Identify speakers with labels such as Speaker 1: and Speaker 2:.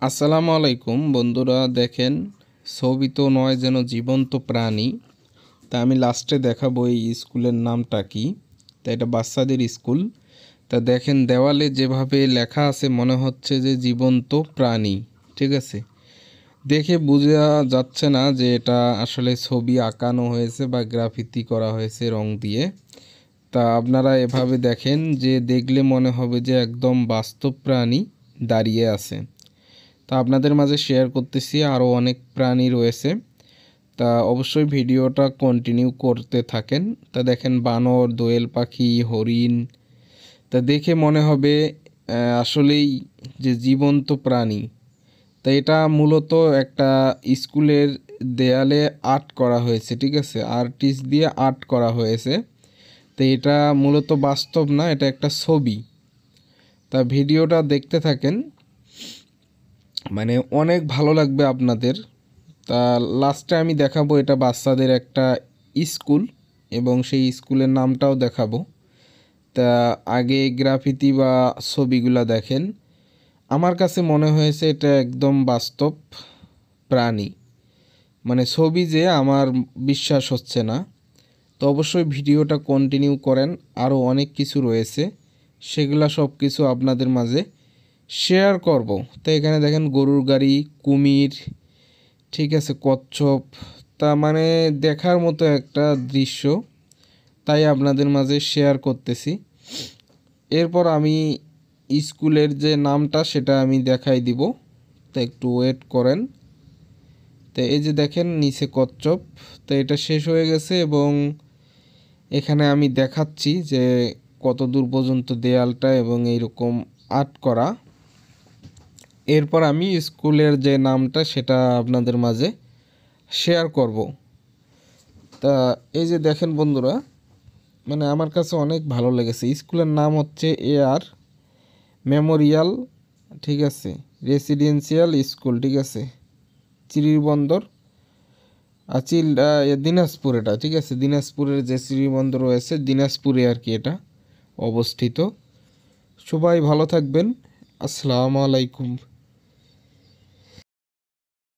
Speaker 1: আসসালামু আলাইকুম বন্ধুরা, দেখেন ছবি তো নয় যেন জীবন্ত প্রাণী। তা আমি লাস্টে দেখাবো এই স্কুলের নামটা কি। তা এটা বাচ্চাদের স্কুল। তা দেখেন দেওয়ালে যেভাবে লেখা আছে মনে হচ্ছে যে জীবন্ত প্রাণী। ঠিক আছে, দেখে বোঝা যাচ্ছে না যে এটা আসলে ছবি আঁকানো হয়েছে বা গ্রাফিতি করা হয়েছে রং দিয়ে। তা আপনারা এভাবে দেখেন যে দেখলে মনে হবে যে একদম বাস্তব প্রাণী দাঁড়িয়ে আছে। তা আপনাদের মাঝে শেয়ার করতেছি, আরও অনেক প্রাণী রয়েছে। তা অবশ্যই ভিডিওটা কন্টিনিউ করতে থাকেন। তা দেখেন বানর, দোয়েল পাখি, হরিণ। তা দেখে মনে হবে আসলেই যে জীবন্ত প্রাণী। তা এটা মূলত একটা স্কুলের দেয়ালে আর্ট করা হয়েছে। ঠিক আছে, আর্টিস্ট দিয়ে আর্ট করা হয়েছে। তো এটা মূলত বাস্তব না, এটা একটা ছবি। তা ভিডিওটা দেখতে থাকেন, মানে অনেক ভালো লাগবে আপনাদের। তা লাস্টে আমি দেখাবো এটা বাচ্চাদের একটা স্কুল এবং সেই স্কুলের নামটাও দেখাবো। তা আগে গ্রাফিতি বা ছবিগুলা দেখেন, আমার কাছে মনে হয়েছে এটা একদম বাস্তব প্রাণী, মানে ছবি যে আমার বিশ্বাস হচ্ছে না। তো অবশ্যই ভিডিওটা কন্টিনিউ করেন, আরও অনেক কিছু রয়েছে, সেগুলা সব কিছু আপনাদের মাঝে শেয়ার করব। তো এখানে দেখেন গরুর গাড়ি, কুমির, ঠিক আছে, কচ্ছপ। তা মানে দেখার মতো একটা দৃশ্য, তাই আপনাদের মাঝে শেয়ার করতেছি। এরপর আমি স্কুলের যে নামটা সেটা আমি দেখাই দিব, তো একটু ওয়েট করেন। তো এই যে দেখেন নিচে কচ্ছপ। তো এটা শেষ হয়ে গেছে এবং এখানে আমি দেখাচ্ছি যে কত দূর পর্যন্ত দেয়ালটা এবং এইরকম আর্ট করা। এরপর আমি স্কুলের যে নামটা সেটা আপনাদের মাঝে শেয়ার করব। তা এই যে দেখেন বন্ধুরা, মানে আমার কাছে অনেক ভালো লেগেছে। স্কুলের নাম হচ্ছে AR মেমোরিয়াল, ঠিক আছে, রেসিডেন্সিয়াল স্কুল, ঠিক আছে, চিরিরবন্দর দিনাজপুর। এটা ঠিক আছে, দিনাজপুরের যে চিরিরবন্দর রয়েছে দিনাজপুরে আর কি এটা অবস্থিত। সবাই ভালো থাকবেন। আসসালামু আলাইকুম।